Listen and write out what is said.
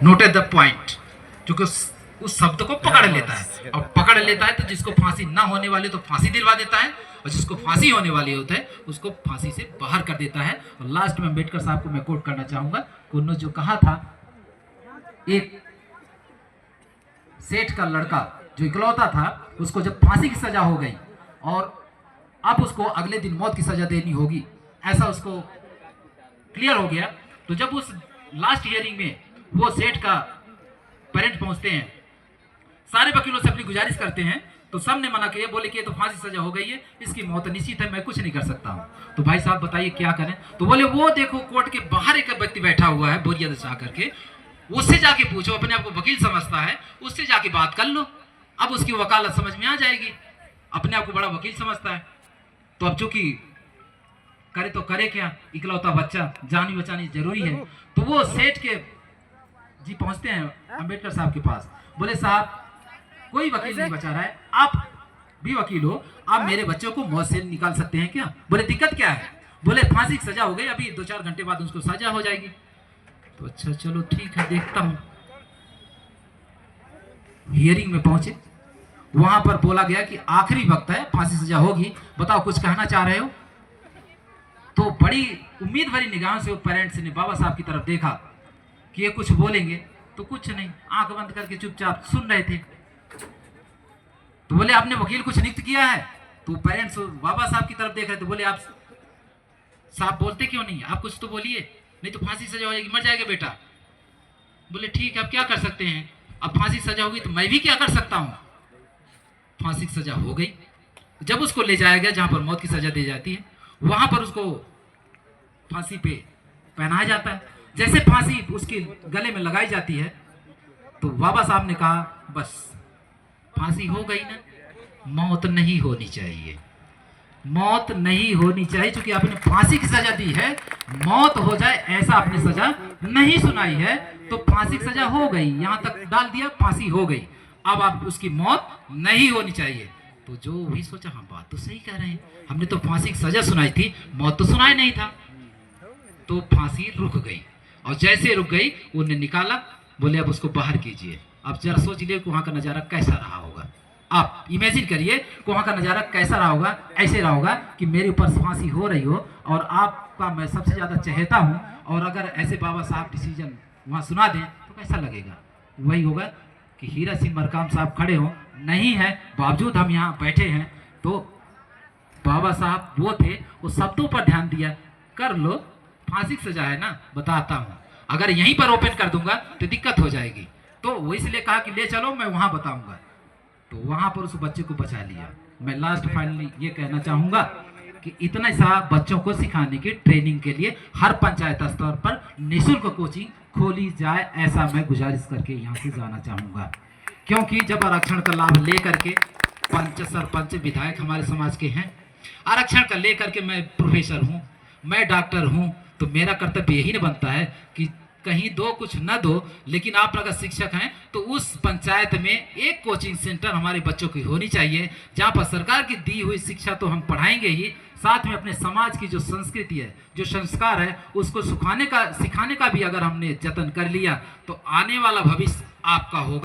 Noted the point, जो कि उस शब्द को पकड़ लेता है, और पकड़ लेता है तो जिसको फांसी ना होने वाली तो फांसी दिलवा देता है, और जिसको फांसी होने वाली होता है उसको फांसी से बाहर कर देता है। और लास्ट में अम्बेडकर साहब को मैं कोट करना चाहूंगा कि उन्होंने जो कहा था, एक सेठ का लड़का जो इकलौता था, उसको जब फांसी की सजा हो गई और अब उसको अगले दिन मौत की सजा देनी होगी, ऐसा उसको क्लियर हो गया, तो जब उस लास्ट हियरिंग में वो सेठ का पेरेंट पहुंचते हैं, सारे वकीलों से अपनी गुजारिश करते हैं, तो सब ने मना किया, बोले कि ये तो फांसी सजा हो गई है, इसकी मौत निश्चित है, मैं कुछ नहीं कर सकता हूं। तो भाई साहब बताइए क्या करें? तो बोले वो देखो कोर्ट के बाहर एक व्यक्ति बैठा हुआ है बोरिया दशा करके, उससे जाके पूछो, अपने आप को वकील समझता है, उससे जाके बात कर लो, अब उसकी वकालत समझ में आ जाएगी, अपने आप को बड़ा वकील समझता है। तो अब चूंकि करे तो करे क्या, इकलौता बच्चा, जानी बचानी जरूरी है। तो वो सेठ के जी पहुंचते हैं अंबेडकर साहब के पास, बोले साहब कोई वकील नहीं बचा रहा है, आप भी वकील हो, आप मेरे बच्चों को मौत से निकाल सकते हैं क्या? बोले दिक्कत क्या है? बोले फांसी की सजा हो गई, अभी 2-4 घंटे बाद उसको सजा हो जाएगी। तो अच्छा चलो ठीक है, देखता हूं। हियरिंग में पहुंचे, वहां पर बोला गया कि आखिरी वक्त है, फांसी सजा होगी, बताओ कुछ कहना चाह रहे हो? तो बड़ी उम्मीद भरी निगाहों से वो पेरेंट्स ने बाबा साहब की तरफ देखा कि ये कुछ बोलेंगे, तो कुछ नहीं, आंख बंद करके चुपचाप सुन रहे थे। तो बोले आपने वकील कुछ नियुक्त किया है? तो पेरेंट्स बाबा साहब की तरफ देख रहे थे, बोले आप साहब बोलते क्यों नहीं, आप कुछ तो बोलिए, नहीं तो फांसी सजा हो जाएगी, मर जाएगा बेटा। बोले ठीक है, अब क्या कर सकते हैं, अब फांसी सजा होगी तो मैं भी क्या कर सकता हूं। फांसी की सजा हो गई। जब उसको ले जाया गया जहां पर मौत की सजा दी जाती है, वहां पर उसको फांसी पे पहनाया जाता है। जैसे फांसी उसके गले में लगाई जाती है, तो बाबा साहब ने कहा बस फांसी हो गई ना, मौत नहीं होनी चाहिए, मौत नहीं होनी चाहिए, क्योंकि आपने फांसी की सजा दी है, मौत हो जाए ऐसा आपने सजा नहीं सुनाई है, तो फांसी की सजा हो गई, यहां तक डाल दिया, फांसी हो गई, अब आप उसकी मौत नहीं होनी चाहिए। तो जो भी सोचा, हाँ बात तो सही कह रहे हैं, हमने तो फांसी की सजा सुनाई थी, मौत तो सुनाई नहीं था। तो फांसी रुक गई, और जैसे रुक गई उन्हें निकाला, बोले अब उसको बाहर कीजिए। अब जरा सोच लिए कि वहां का नजारा कैसा रहा होगा, आप इमेजिन करिए कि वहां का नजारा कैसा रहा होगा। ऐसे रहा होगा कि मेरे ऊपर फांसी हो रही हो और आपका मैं सबसे ज्यादा चहेता हूं, और अगर ऐसे बाबा साहब डिसीजन वहां सुना दें तो कैसा लगेगा? वही होगा कि हीरा सिंह मरकाम साहब खड़े हो, नहीं है बावजूद हम यहाँ बैठे हैं, तो बाबा साहब वो थे, वो शब्दों पर ध्यान दिया, कर लो, फांसी की सजा है ना, बताता हूँ, अगर यहीं पर ओपन कर दूंगा तो दिक्कत हो जाएगी, तो वो इसलिए कहा कि ले चलो मैं वहां बताऊंगा। तो वहां पर उस बच्चे को बचा लिया। मैं लास्ट फाइनली ये कहना चाहूंगा कि इतना सा बच्चों को सिखाने की ट्रेनिंग के लिए हर पंचायत स्तर पर निःशुल्क कोचिंग खोली जाए, ऐसा मैं गुजारिश करके यहाँ से जाना चाहूंगा। क्योंकि जब आरक्षण का लाभ लेकर के पंच, सरपंच, विधायक हमारे समाज के हैं, आरक्षण का लेकर के मैं प्रोफेसर हूँ, मैं डॉक्टर हूँ, तो मेरा कर्तव्य यही न बनता है कि कहीं दो कुछ न दो, लेकिन आप अगर शिक्षक हैं तो उस पंचायत में एक कोचिंग सेंटर हमारे बच्चों की होनी चाहिए, जहां पर सरकार की दी हुई शिक्षा तो हम पढ़ाएंगे ही, साथ में अपने समाज की जो संस्कृति है, जो संस्कार है, उसको सिखाने का भी अगर हमने जतन कर लिया तो आने वाला भविष्य आपका होगा।